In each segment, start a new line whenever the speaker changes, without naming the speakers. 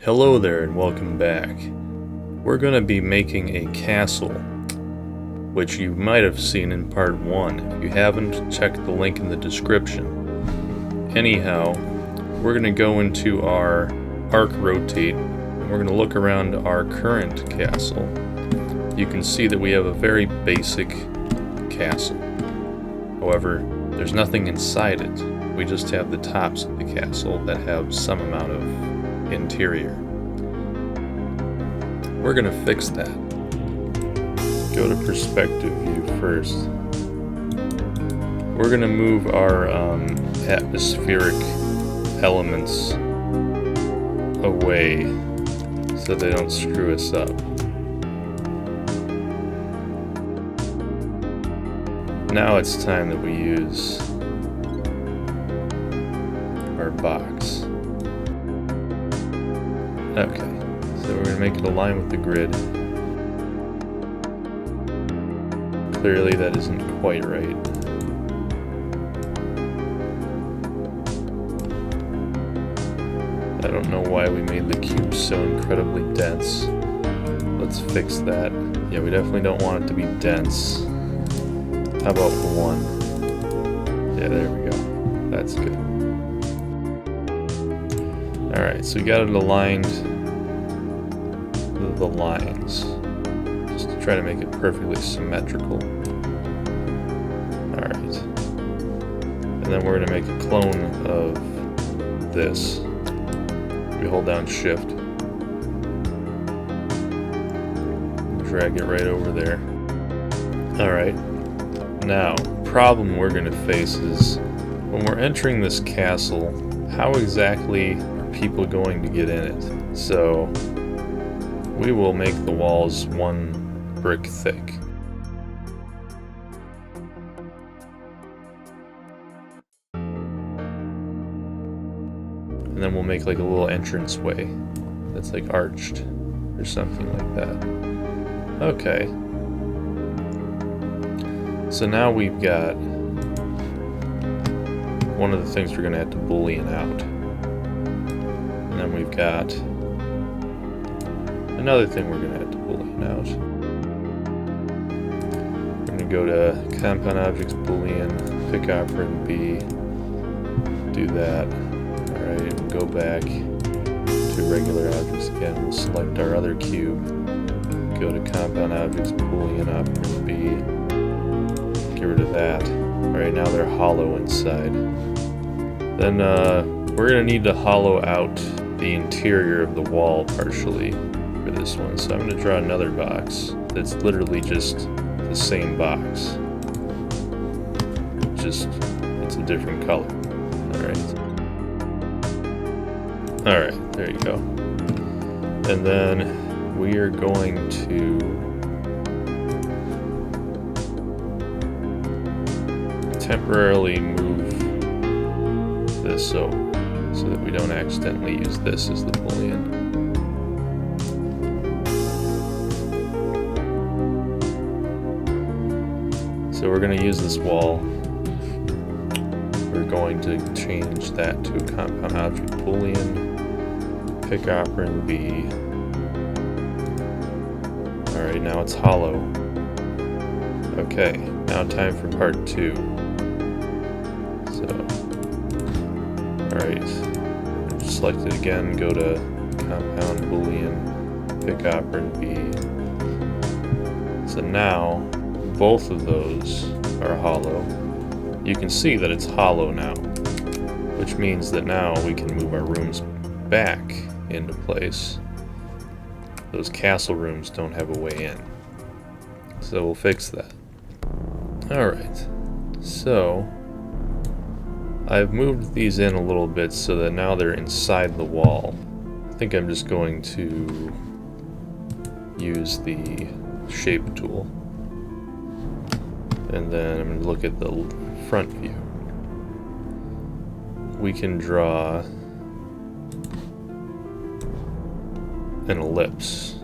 Hello there and welcome back. We're going to be making a castle, which you might have seen in part 1. If you haven't, check the link in the description. Anyhow, we're going to go into our arc rotate and we're going to look around our current castle. You can see that we have a very basic castle. However, there's nothing inside it. We just have the tops of the castle that have some amount of interior. We're going to fix that. Go to perspective view first. We're going to move our atmospheric elements away so they don't screw us up. Now it's time that we use our box. Okay, so we're going to make it align with the grid. Clearly that isn't quite right. I don't know why we made the cube so incredibly dense. Let's fix that. Yeah, we definitely don't want it to be dense. How about 1? Yeah, there we go. That's good. Alright, so we got it aligned with the lines, just to try to make it perfectly symmetrical. Alright. And then we're going to make a clone of this. We hold down Shift. Drag it right over there. Alright. Now, problem we're going to face is, when we're entering this castle, how exactly people going to get in it? So we will make the walls 1 brick thick. And then we'll make like a little entranceway that's like arched or something like that. Okay. So now we've got one of the things we're going to have to boolean out. And then we've got another thing we're going to have to boolean out. We're going to go to compound objects boolean, pick operand B, do that. Alright, we'll go back to regular objects again. We'll select our other cube, go to compound objects boolean operand B, get rid of that. Alright, now they're hollow inside. Then we're going to need to hollow out the interior of the wall partially for this one. So I'm going to draw another box that's literally just the same box. Just, it's a different color. Alright, there you go. And then we are going to temporarily move this over so that we don't accidentally use this as the boolean. So we're going to use this wall. We're going to change that to a compound object boolean, pick operand B. Alright, now it's hollow. Okay, now time for part 2. Alright, select it again, go to compound boolean, pick operand B. So now, both of those are hollow. You can see that it's hollow now, which means that now we can move our rooms back into place. Those castle rooms don't have a way in. So we'll fix that. Alright, so I've moved these in a little bit so that now they're inside the wall. I think I'm just going to use the shape tool. And then I'm going to look at the front view. We can draw an ellipse.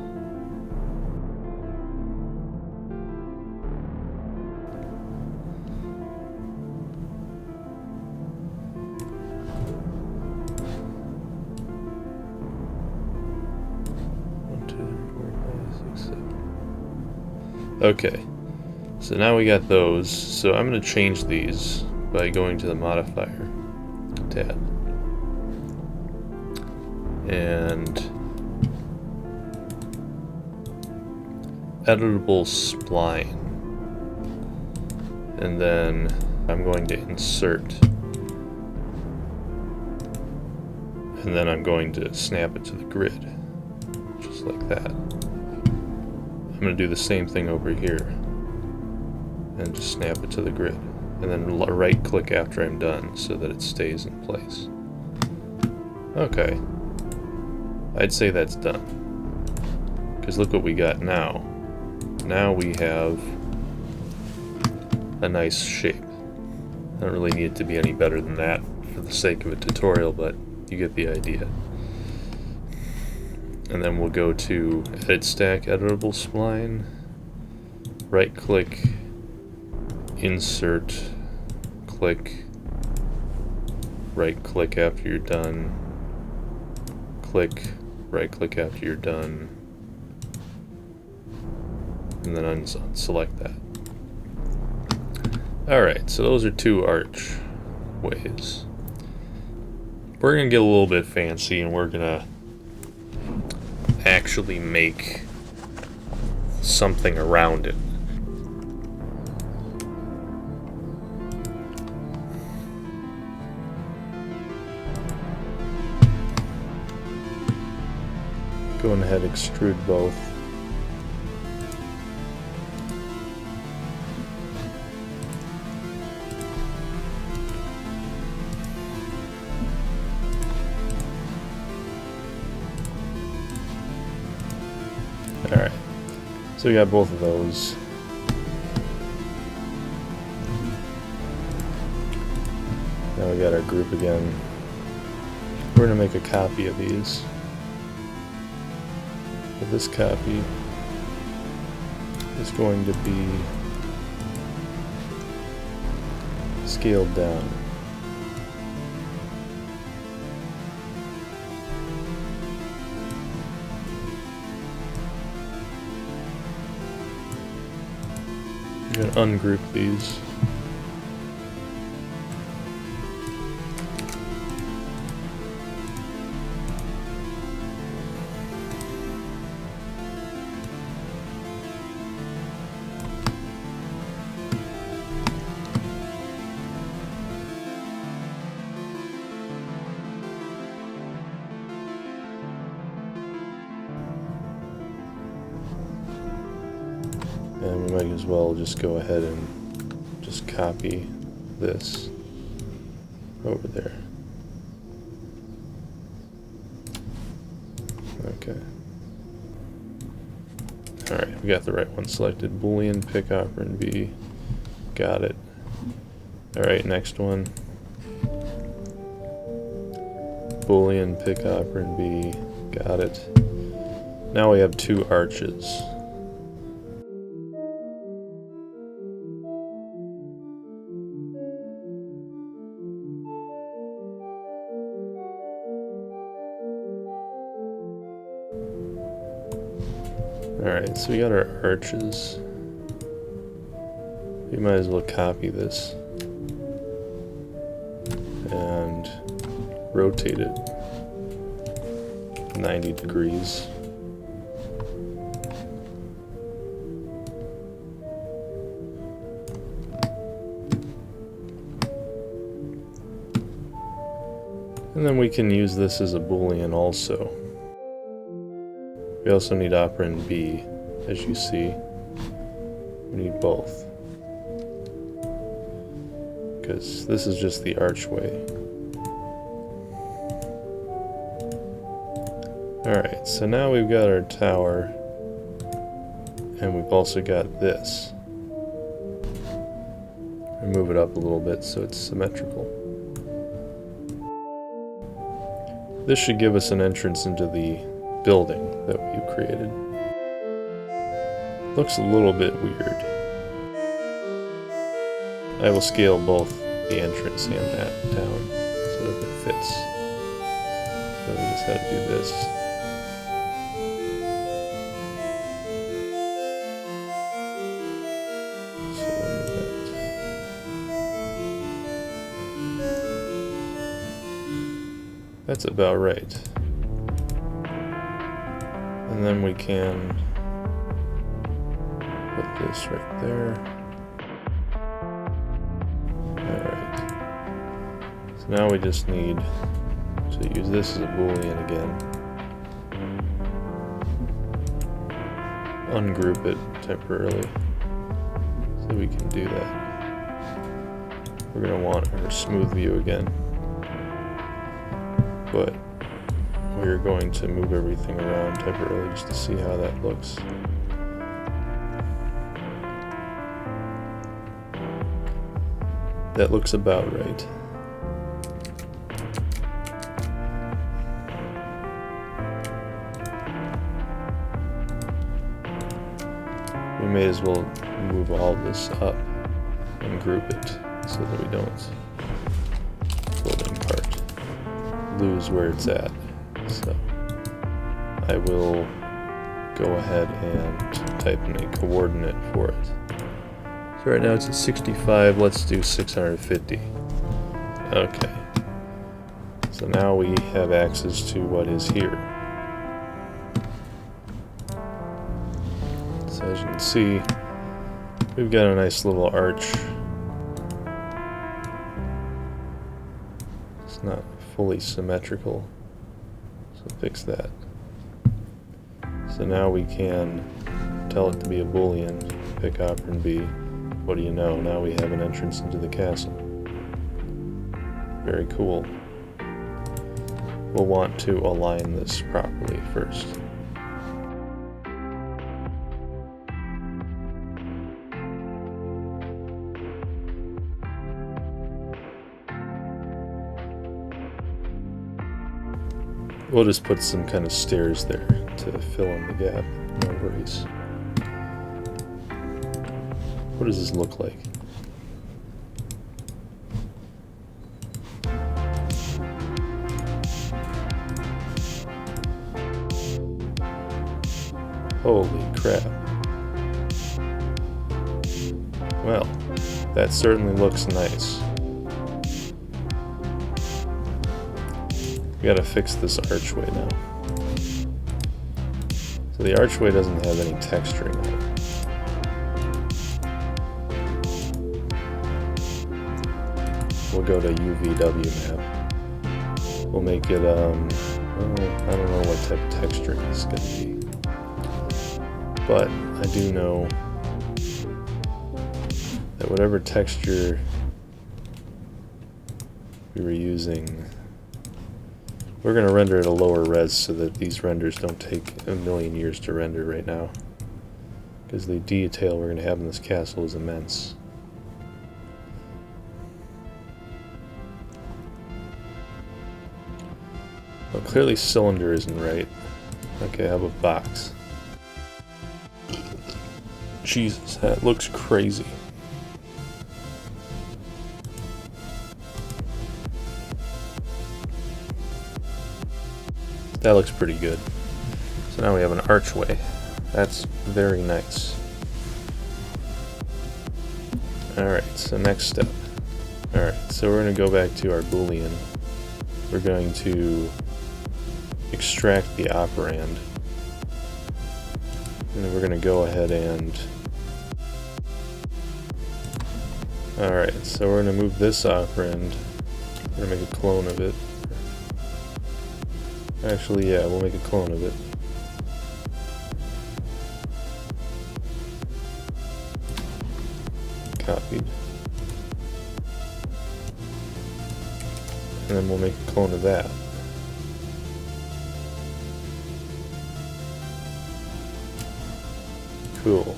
Okay, so now we got those. So I'm going to change these by going to the modifier tab. And editable spline. And then I'm going to insert. And then I'm going to snap it to the grid. Just like that. I'm going to do the same thing over here. And just snap it to the grid. And then right click after I'm done so that it stays in place. Okay. I'd say that's done. Because look what we got now. Now we have a nice shape. I don't really need it to be any better than that for the sake of a tutorial, but you get the idea. And then we'll go to Edit Stack Editable Spline, right click, Insert, click, right click after you're done, click, right click after you're done, and then unselect that. Alright, so those are two arch ways. We're going to get a little bit fancy and we're going to actually make something around it. Going ahead, extrude both. Alright, so we got both of those. Now we got our group again. We're going to make a copy of these. But this copy is going to be scaled down. I'm going to ungroup these. And we might as well just go ahead and just copy this over there. Okay. Alright, we got the right one selected. Boolean, pick operand B. Got it. Alright, next one. Boolean, pick operand B. Got it. Now we have two arches. Alright, so we got our arches. We might as well copy this and rotate it 90 degrees. And then we can use this as a Boolean also. We also need operand B, as you see. We need both. Because this is just the archway. Alright, so now we've got our tower, and we've also got this. I move it up a little bit so it's symmetrical. This should give us an entrance into the building that we've created. Looks a little bit weird. I will scale both the entrance and that down so that it fits. So we just had to do this. That's about right. And then we can put this right there. Alright. So now we just need to use this as a boolean again. Ungroup it temporarily. So we can do that. We're going to want our smooth view again. But we're going to move everything around temporarily just to see how that looks. That looks about right. We may as well move all this up and group it so that we don't floating part lose where it's at. So I will go ahead and type in a coordinate for it. So right now it's at 65, let's do 650. Okay. So now we have access to what is here. So as you can see, we've got a nice little arch. It's not fully symmetrical, so fix that. So now we can tell it to be a boolean, pick operand B. What do you know? Now we have an entrance into the castle. Very cool. We'll want to align this properly first. We'll just put some kind of stairs there to fill in the gap. No worries. What does this look like? Holy crap. Well, that certainly looks nice. We gotta fix this archway now. So the archway doesn't have any texturing on it. We'll go to UVW map. We'll make it, I don't know what type of texture it's gonna be. But I do know that whatever texture we were using, we're going to render at a lower res so that these renders don't take a million years to render right now. Because the detail we're going to have in this castle is immense. Well, clearly cylinder isn't right. Okay, how about box? Jesus, that looks crazy. That looks pretty good. So now we have an archway. That's very nice. Alright, so next step. Alright, so we're going to go back to our boolean. We're going to extract the operand. And then we're going to go ahead and... Alright, so we're going to move this operand. We're going to make a clone of it. Actually, yeah, we'll make a clone of it. Copied. And then we'll make a clone of that. Cool.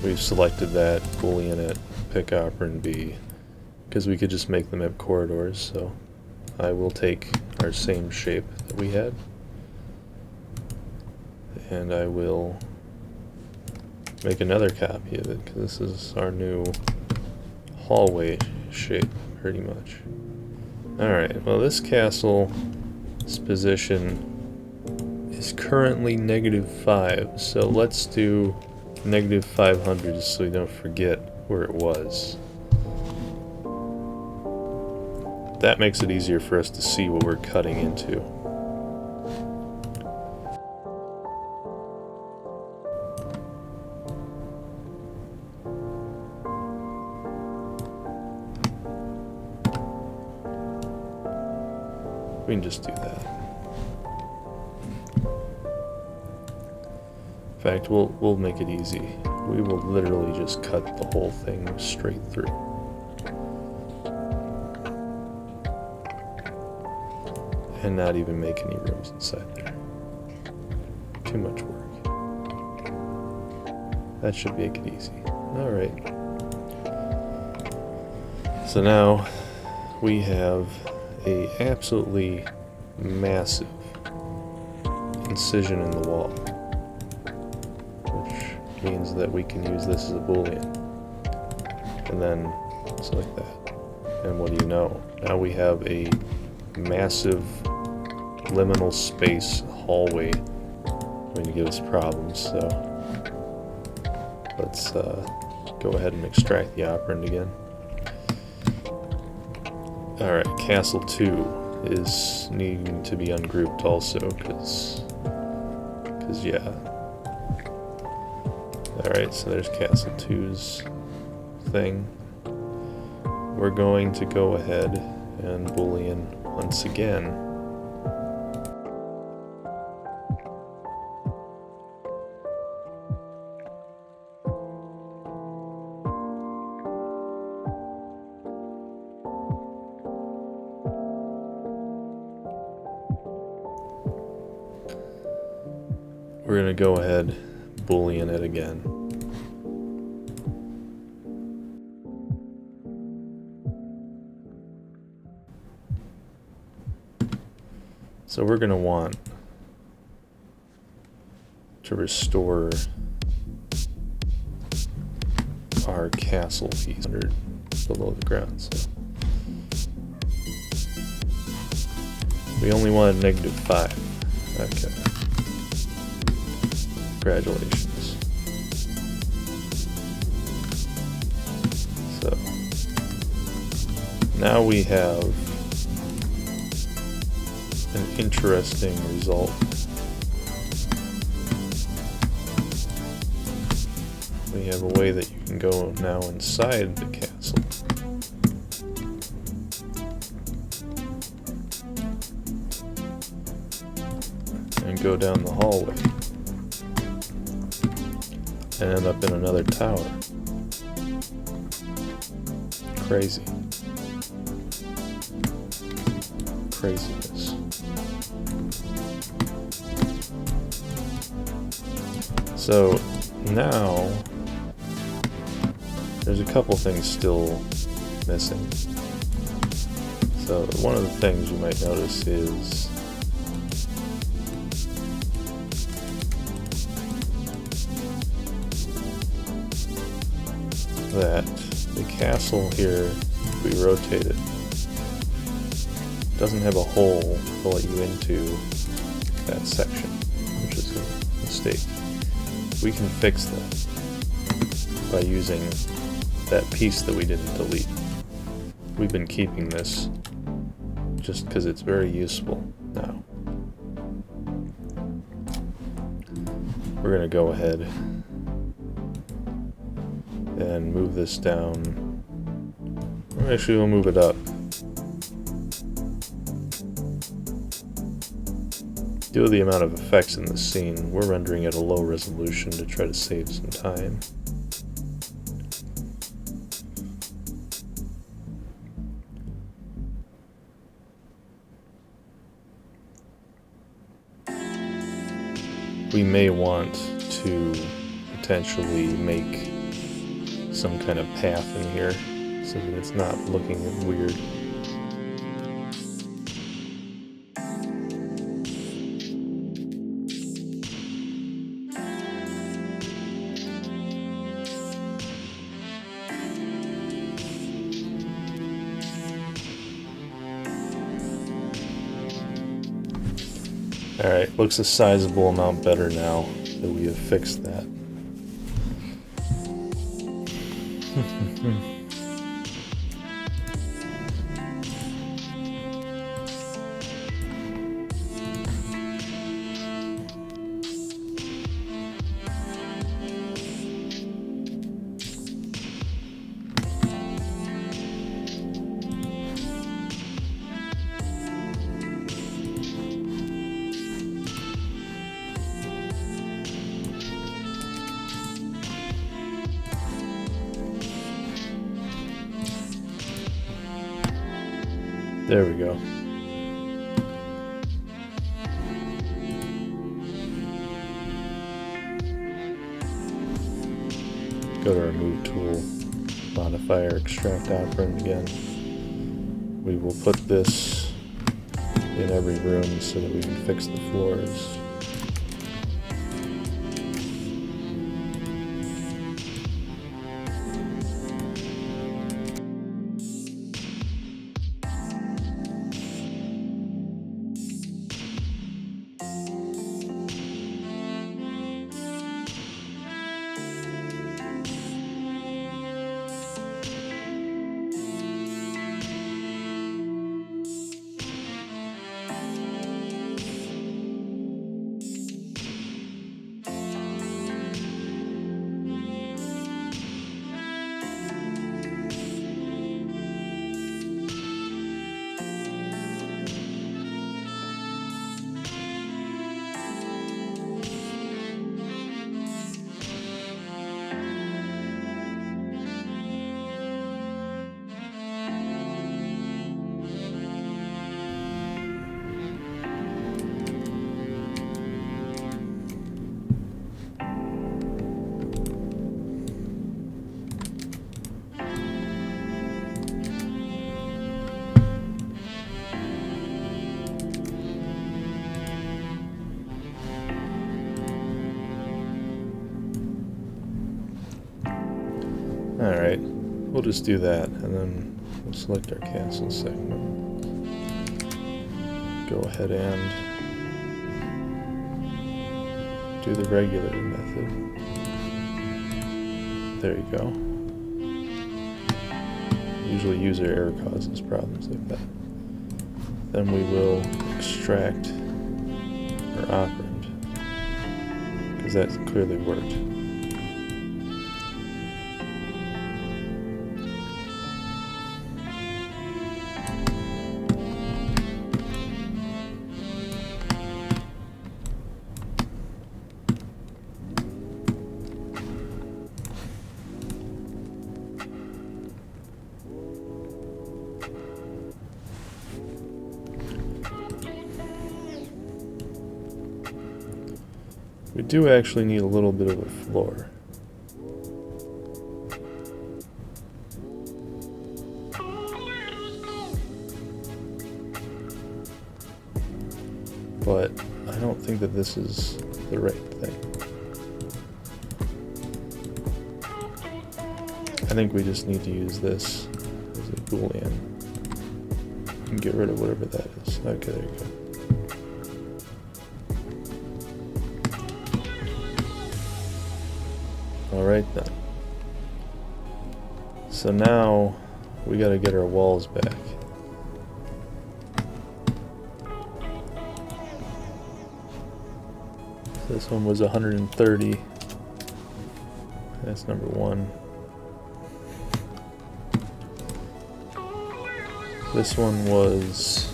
We've selected that, boolean it, pick operand B, because we could just make them have corridors, so I will take our same shape that we had, and I will make another copy of it, because this is our new hallway shape, pretty much. Alright, well this castle's position is currently -5, so let's do -500 just so we don't forget where it was. that makes it easier for us to see what we're cutting into. We can just do that. In fact, we'll make it easy. We will literally just cut the whole thing straight through. And not even make any rooms inside there. Too much work. That should make it easy. Alright. So now we have a absolutely massive incision in the wall, which means that we can use this as a boolean, and then select that, and what do you know, now we have a massive liminal space hallway going to give us problems. So let's go ahead and extract the operand again. Alright, Castle 2 is needing to be ungrouped also, because yeah. Alright, so there's Castle 2's thing. We're going to go ahead and boolean once again. We're going to go ahead, boolean it again. So we're going to want to restore our castle piece under below the ground. So we only wanted -5. Okay. Congratulations. So now we have an interesting result. We have a way that you can go now inside the castle. And go down the hallway. And end up in another tower. Crazy. Craziness. So now there's a couple things still missing. So one of the things you might notice is that the castle here, if we rotate it, doesn't have a hole to let you into that section, which is a mistake. We can fix that by using that piece that we didn't delete. We've been keeping this just because it's very useful now. We're going to go ahead and move this down. Or actually, we'll move it up. Due to the amount of effects in this scene, we're rendering at a low resolution to try to save some time. We may want to potentially make some kind of path in here so that it's not looking weird. Alright, looks a sizable amount better now that we have fixed that. There we go. Go to remove tool, modifier, extract operand again. We will put this in every room so that we can fix the floors. Alright, we'll just do that, and then we'll select our castle segment. Go ahead and do the regular method. There you go. Usually user error causes problems like that. Then we will extract our operand, because that clearly worked. We do actually need a little bit of a floor. But I don't think that this is the right thing. I think we just need to use this as a boolean and get rid of whatever that is. Okay, there you go. Alright then. So now we gotta get our walls back. This one was 130. That's number one. This one was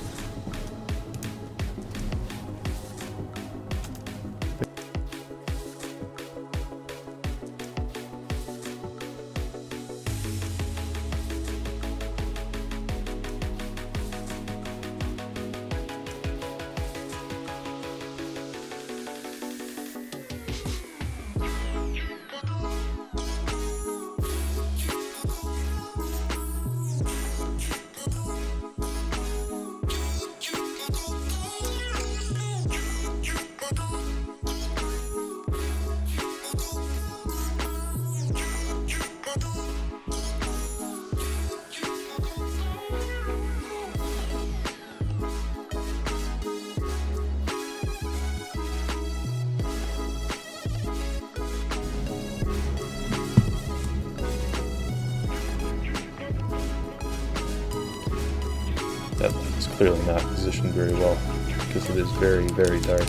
that is clearly not positioned very well because it is very, very dark.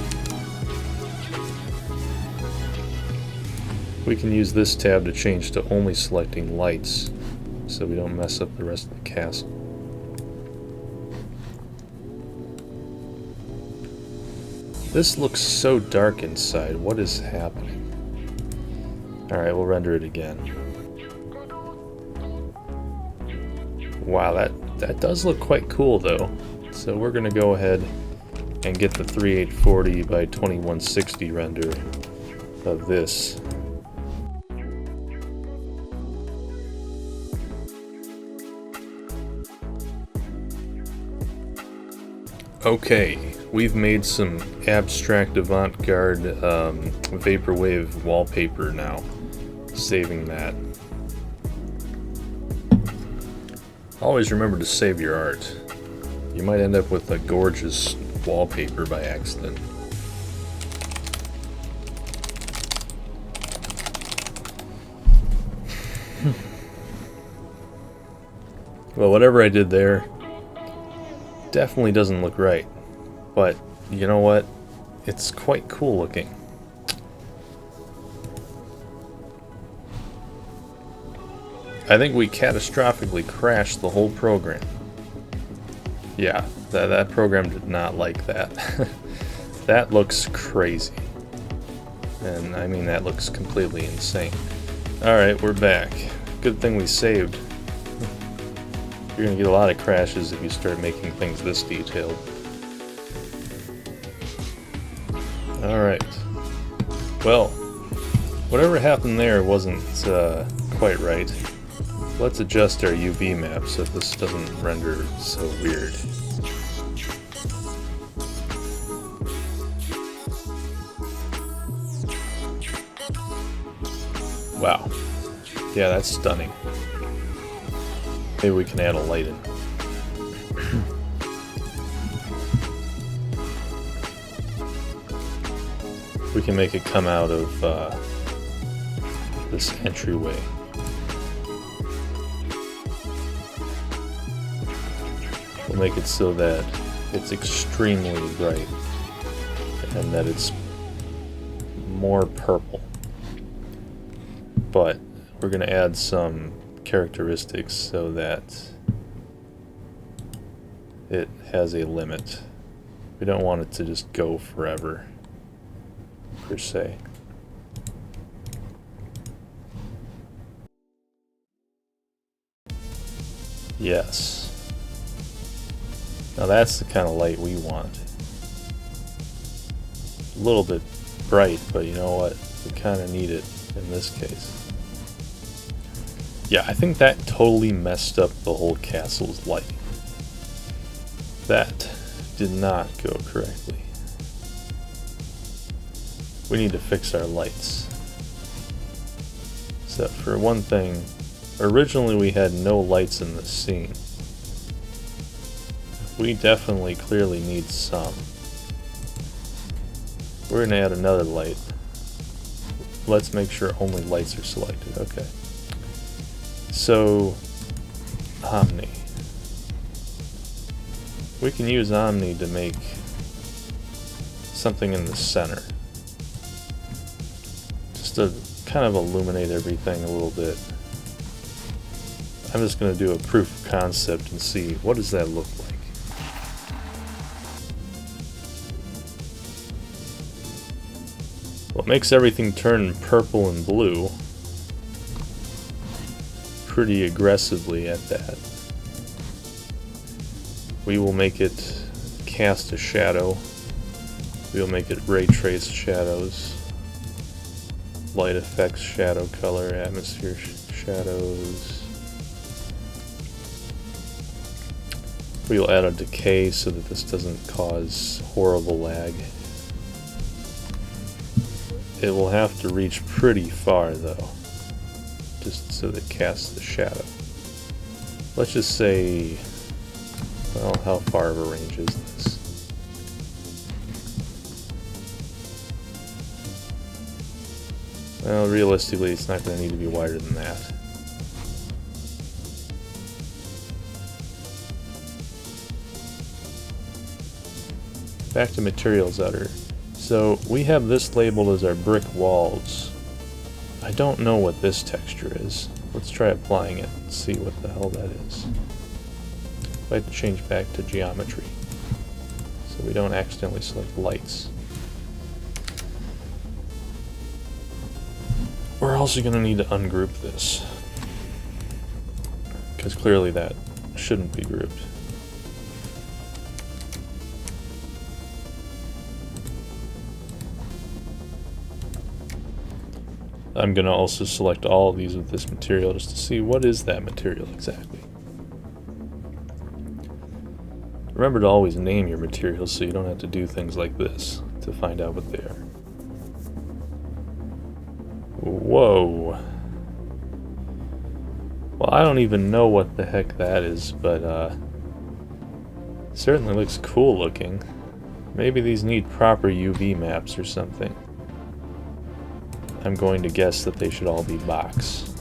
We can use this tab to change to only selecting lights so we don't mess up the rest of the castle. This looks so dark inside. What is happening? Alright, we'll render it again. Wow, that That does look quite cool though. So we're gonna go ahead and get the 3840 by 2160 render of this. Okay, we've made some abstract avant-garde vaporwave wallpaper now. Saving that. Always remember to save your art. You might end up with a gorgeous wallpaper by accident. Well, whatever I did there definitely doesn't look right. But, you know what? It's quite cool looking. I think we catastrophically crashed the whole program. Yeah, that program did not like that. That looks crazy. And I mean, that looks completely insane. Alright, we're back. Good thing we saved. You're gonna get a lot of crashes if you start making things this detailed. Alright. Well, whatever happened there wasn't quite right. Let's adjust our UV map so this doesn't render so weird. Wow. Yeah, that's stunning. Maybe we can add a light in. We can make it come out of this entryway. We'll make it so that it's extremely bright and that it's more purple. But we're going to add some characteristics so that it has a limit. We don't want it to just go forever, per se. Yes. Now that's the kind of light we want. A little bit bright, but you know what? We kind of need it in this case. Yeah, I think that totally messed up the whole castle's lighting. That did not go correctly. We need to fix our lights. So for one thing, originally we had no lights in this scene. We definitely clearly need some. We're going to add another light. Let's make sure only lights are selected. Okay. So, Omni. We can use Omni to make something in the center. Just to kind of illuminate everything a little bit. I'm just going to do a proof of concept and see what does that look like. What makes everything turn purple and blue pretty aggressively at that. We will make it cast a shadow. We will make it ray-traced shadows, light effects, shadow color, atmosphere shadows. We will add a decay so that this doesn't cause horrible lag. It will have to reach pretty far though, just so that it casts the shadow. Let's just say, well, how far of a range is this? Well, realistically, it's not going to need to be wider than that. Back to materials outer. So we have this labeled as our brick walls. I don't know what this texture is. Let's try applying it and see what the hell that is. I have to change back to geometry so we don't accidentally select lights. We're also going to need to ungroup this because clearly that shouldn't be grouped. I'm going to also select all of these with this material just to see what is that material exactly. Remember to always name your materials so you don't have to do things like this to find out what they are. Whoa. Well, I don't even know what the heck that is, but certainly looks cool looking. Maybe these need proper UV maps or something. I'm going to guess that they should all be box.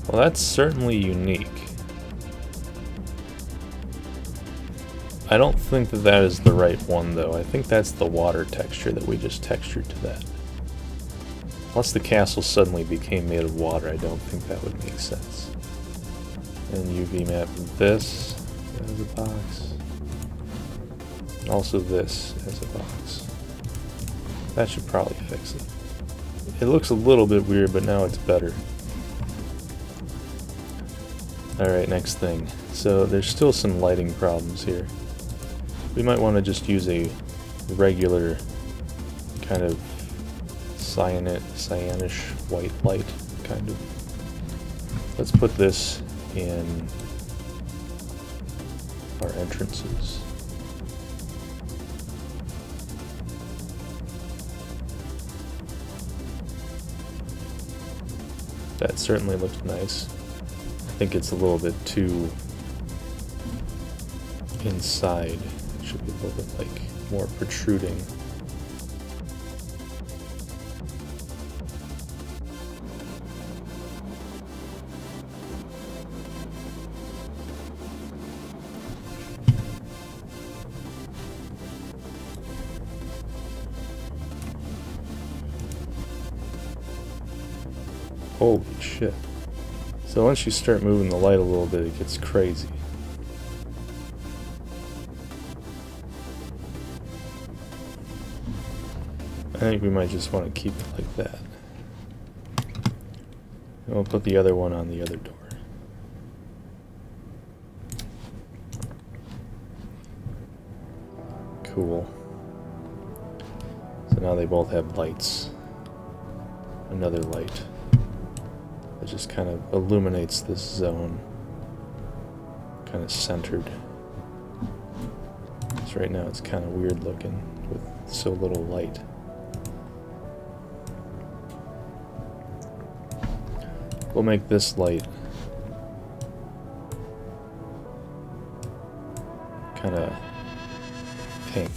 Well, that's certainly unique. I don't think that that is the right one, though. I think that's the water texture that we just textured to that. Unless the castle suddenly became made of water, I don't think that would make sense. And UV map this as a box. Also this as a box. That should probably fix it. It looks a little bit weird, but now it's better. Alright, next thing. So there's still some lighting problems here. We might want to just use a regular kind of cyanish white light, kind of. Let's put this in our entrances. That certainly looks nice. I think it's a little bit too inside. It should be a little bit like more protruding. Holy shit. So once you start moving the light a little bit, it gets crazy. I think we might just want to keep it like that. And we'll put the other one on the other door. Cool. So now they both have lights. Another light. It just kind of illuminates this zone, kind of centered. So right now it's kind of weird looking with so little light. We'll make this light kind of pink.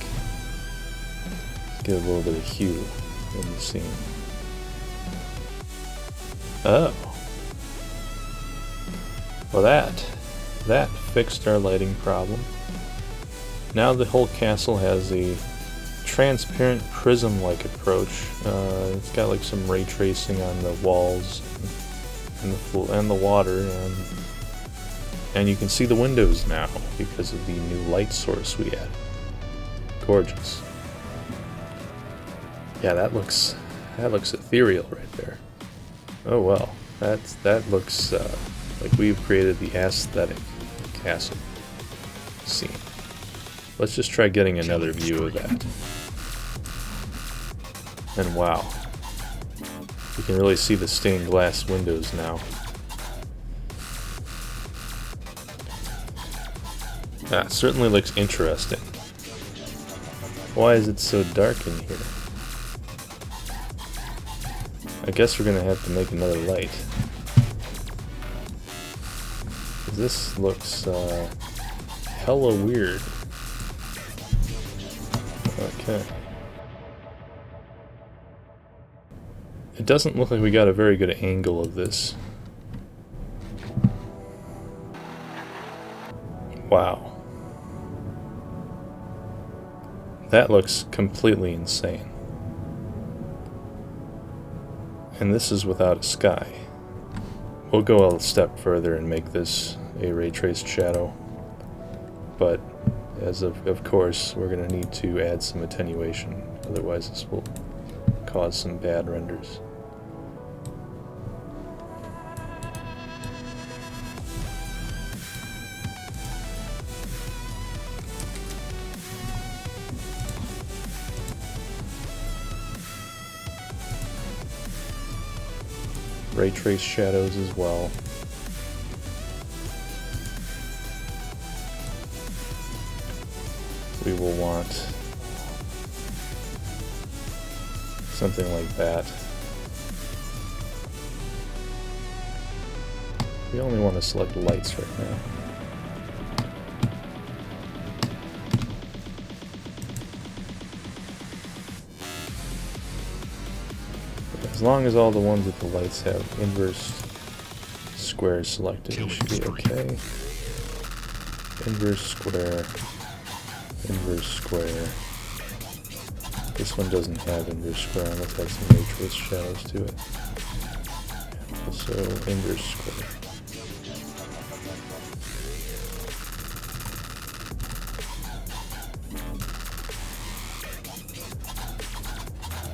Let's give it a little bit of hue in the scene. Oh. Well, that fixed our lighting problem. Now the whole castle has a transparent prism-like approach. It's got like some ray tracing on the walls and the water, and you can see the windows now because of the new light source we added. Gorgeous. Yeah, that looks ethereal right there. Oh well, that looks like we've created the aesthetic castle scene. Let's just try getting another view of that. And wow, you can really see the stained glass windows now. That certainly looks interesting. Why is it so dark in here? I guess we're gonna have to make another light. This looks hella weird. Okay. It doesn't look like we got a very good angle of this. Wow. That looks completely insane. And this is without a sky. We'll go a step further and make this a ray traced shadow. But as of course, we're going to need to add some attenuation. Otherwise this will cause some bad renders. Raytraced shadows as well. We will want something like that. We only want to select lights right now. As long as all the ones with the lights have inverse squares selected, it should be okay. Inverse square, inverse square. This one doesn't have inverse square unless it has some Raytraced shadows to it. Also inverse square.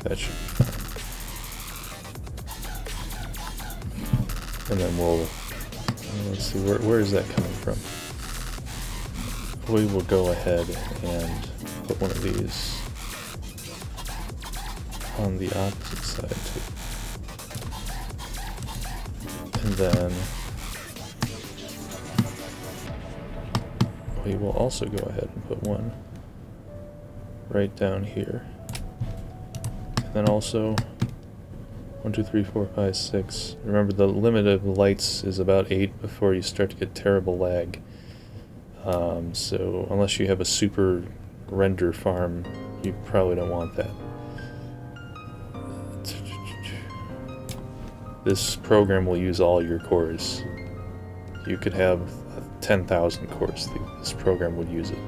That should be fine. And then we'll, let's see, where is that coming from? We will go ahead and put one of these on the opposite side too. And then we will also go ahead and put one right down here. And then also 1, 2, 3, 4, 5, 6. Remember, the limit of lights is about 8 before you start to get terrible lag. So unless you have a super render farm, you probably don't want that. This program will use all your cores. You could have 10,000 cores. This program would use it.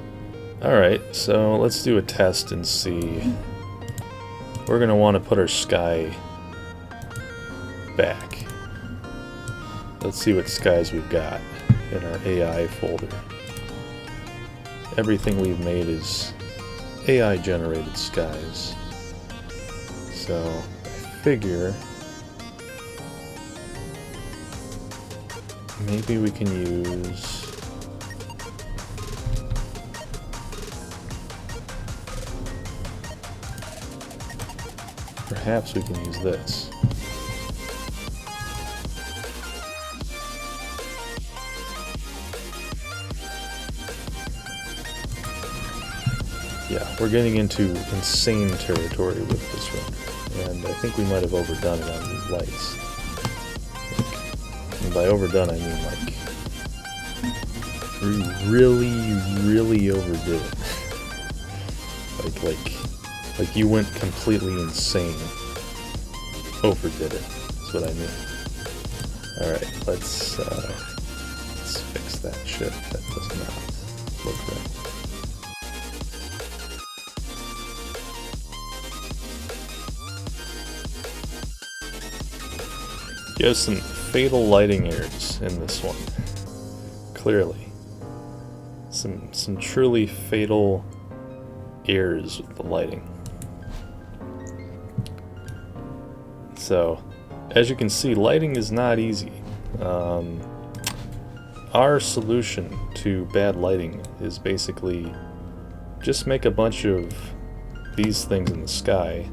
Alright, so let's do a test and see. We're going to want to put our sky back. Let's see what skies we've got in our AI folder. Everything we've made is AI generated skies. So I figure maybe we can use perhaps we can use this. Yeah, we're getting into insane territory with this one, and I think we might have overdone it on these lights. And by overdone, I mean like we really overdid it. like you went completely insane. Overdid it. That's what I mean. All right, let's fix that shit. That does not look right. You have some fatal lighting errors in this one. Clearly. Some truly fatal errors with the lighting. So, as you can see, lighting is not easy. Our solution to bad lighting is basically just make a bunch of these things in the sky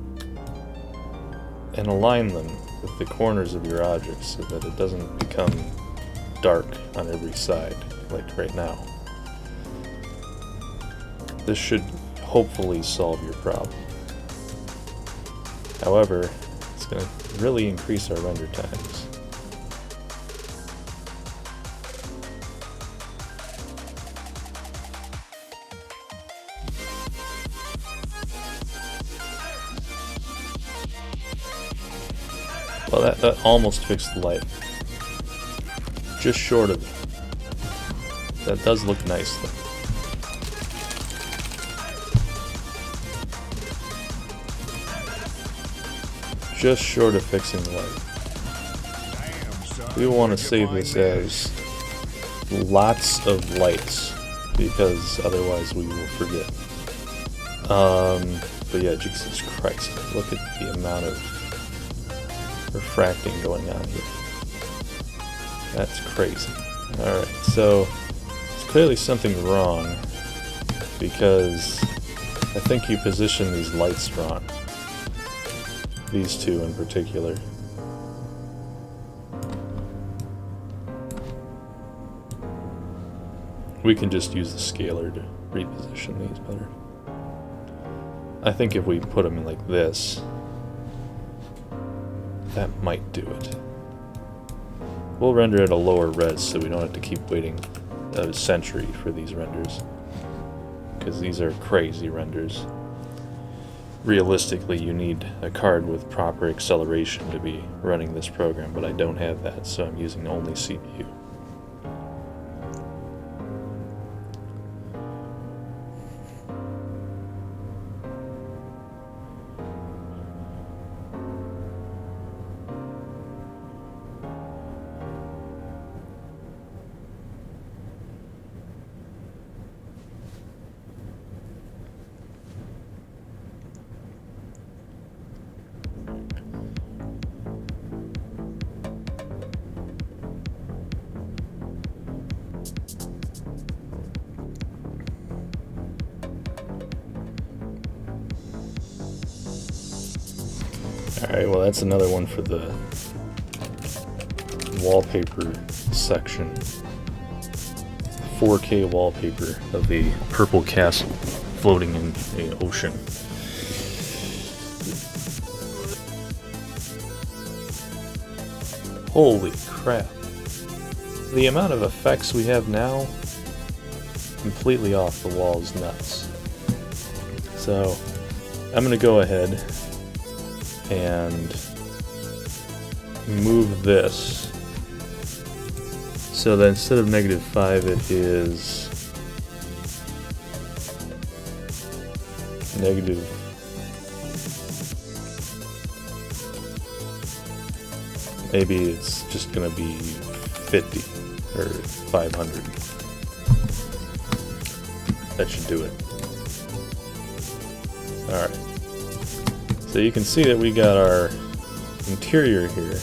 and align them with the corners of your objects so that it doesn't become dark on every side, like right now. This should hopefully solve your problem. However, it's going to really increase our render times. Well, that almost fixed the light. Just short of it. That does look nice though. Just short of fixing the light. We will want to save this as lots of lights, because otherwise we will forget. But yeah, Jesus Christ, look at the amount of refracting going on here. That's crazy. Alright, so it's clearly something wrong, because I think you position these lights wrong. These two in particular. We can just use the scaler to reposition these better. I think if we put them in like this, that might do it. We'll render at a lower res so we don't have to keep waiting a century for these renders, because these are crazy renders. Realistically, you need a card with proper acceleration to be running this program, but I don't have that, so I'm using only CPU. Alright, well that's another one for the wallpaper section. 4K wallpaper of a purple castle floating in an ocean. Holy crap. The amount of effects we have now, completely off the walls nuts. So, I'm gonna go ahead and move this so that instead of -5 it is negative . Maybe it's just gonna be 50 or 500. That should do it. Alright. So you can see that we got our interior here,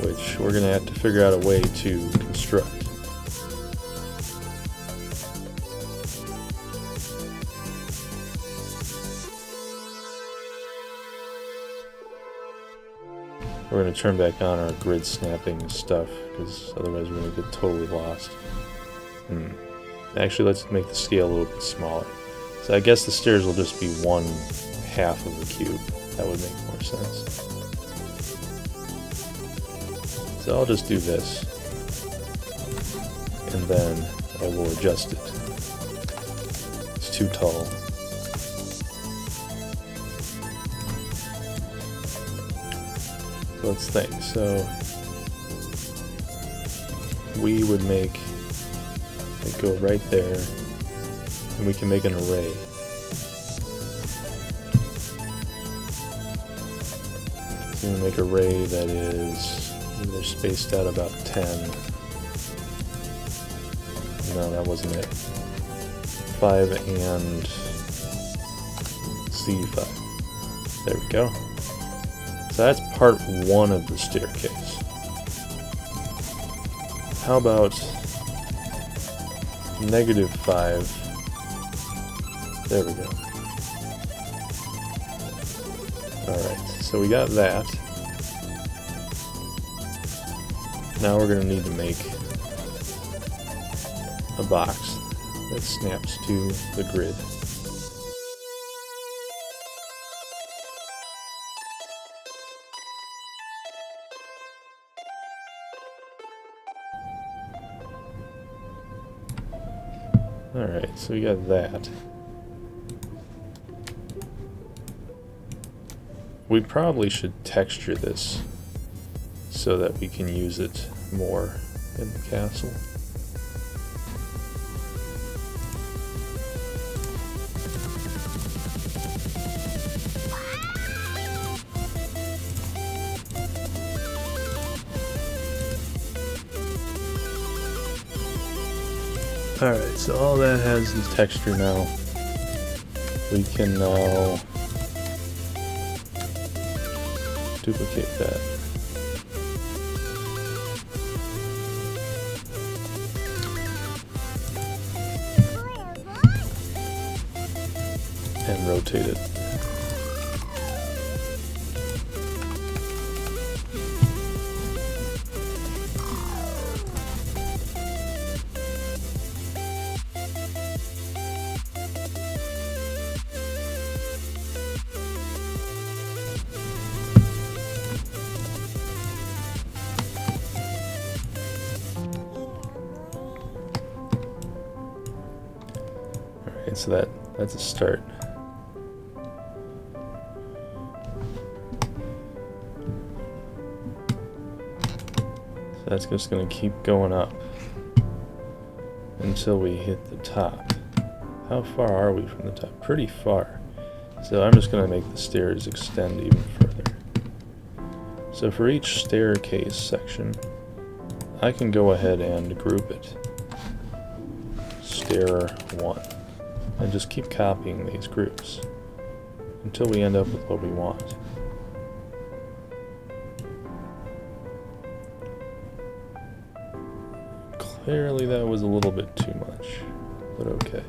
which we're going to have to figure out a way to construct. We're going to turn back on our grid snapping stuff, because otherwise we're going to get totally lost. Actually, let's make the scale a little bit smaller. So I guess the stairs will just be 1/2 of the cube. That would make more sense. So I'll just do this, and then I will adjust it. It's too tall. Let's think. So we would make it go right there, and we can make an array. So we make an array that is either spaced out about 10. No, that wasn't it. 5 and C5. There we go. So that's part 1 of the staircase. How about -5? There we go. Alright, so we got that. Now we're going to need to make a box that snaps to the grid. Alright, so we got that. We probably should texture this so that we can use it more in the castle. Alright, so all that has is texture now. We can now duplicate that. And rotate it. Okay, so that's a start. So that's just going to keep going up until we hit the top. How far are we from the top? Pretty far. So I'm just going to make the stairs extend even further. So for each staircase section, I can go ahead and group it. Stair 1. And just keep copying these groups until we end up with what we want. Clearly that was a little bit too much, but okay.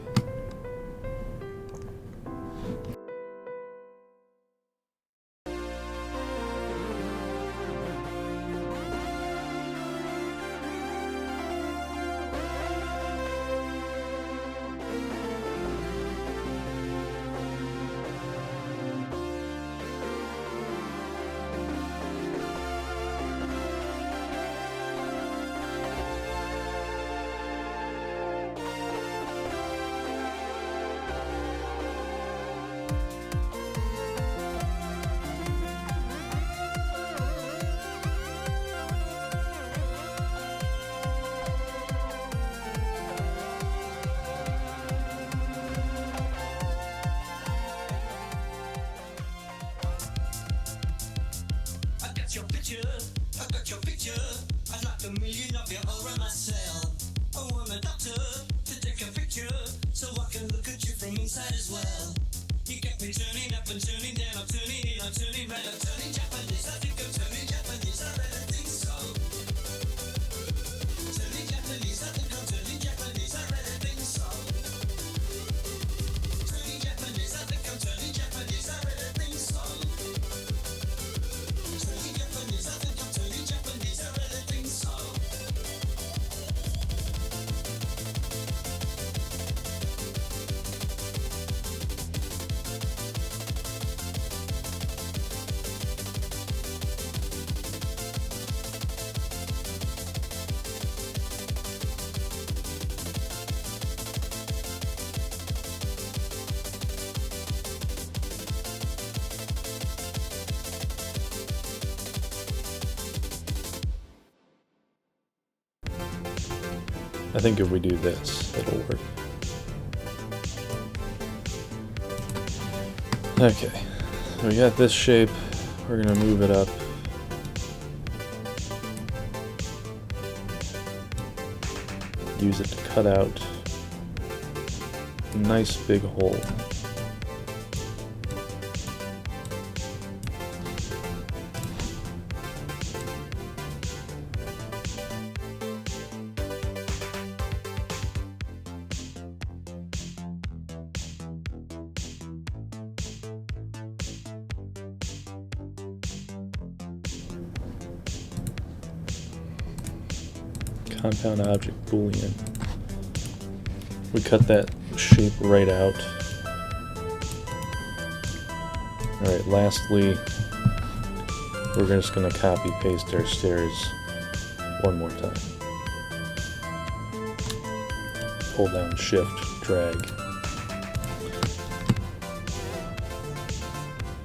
I got your picture. I'd like a million of you over myself. I want a doctor to take a picture so I can look at you from inside as well. You get me turning up and turning down, I'm turning in, I'm turning right, I'm turning Japanese. I think I'm turning Japanese, I better think so. Turning Japanese, I think I'm turning Japanese, I better think so. Turning Japanese, I think I'm turning Japanese, I better think so. Turning Japanese, I think I'm turning Japanese, I better think so.
I think if we do this, it'll work. Okay, so we got this shape. We're gonna move it up. Use it to cut out a nice big hole. Compound object Boolean. We cut that shape right out. Alright, lastly, we're just going to copy paste our stairs one more time. Hold down shift, drag.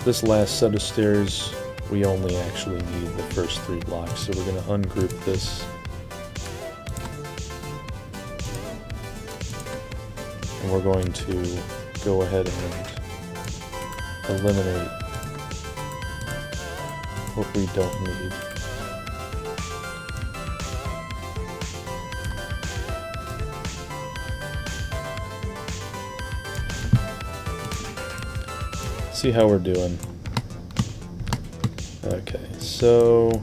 This last set of stairs, we only actually need the first 3 blocks, so we're going to ungroup this. And we're going to go ahead and eliminate what we don't need. See how we're doing. Okay, so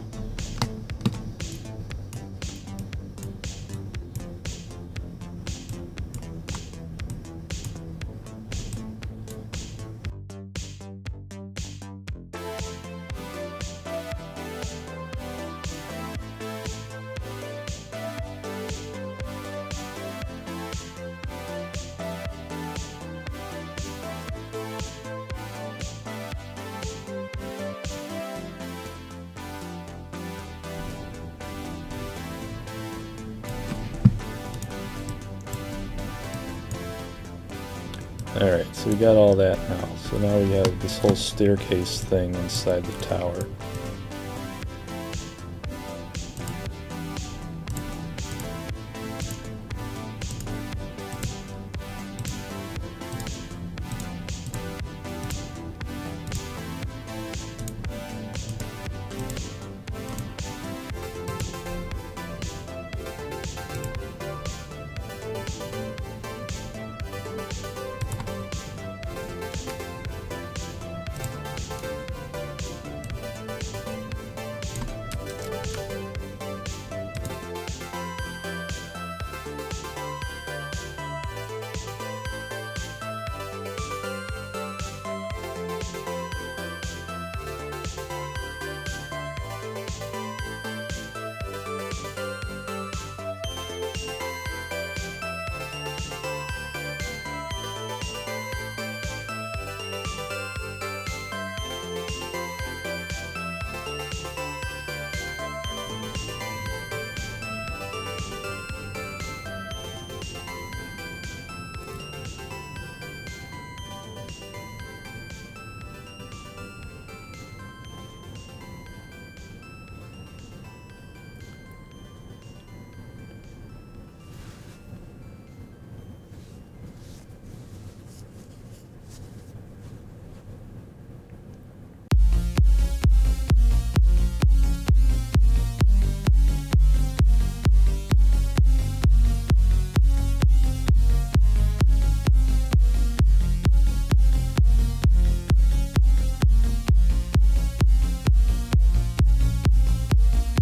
Alright, so we got all that now. So now we have this whole staircase thing inside the tower.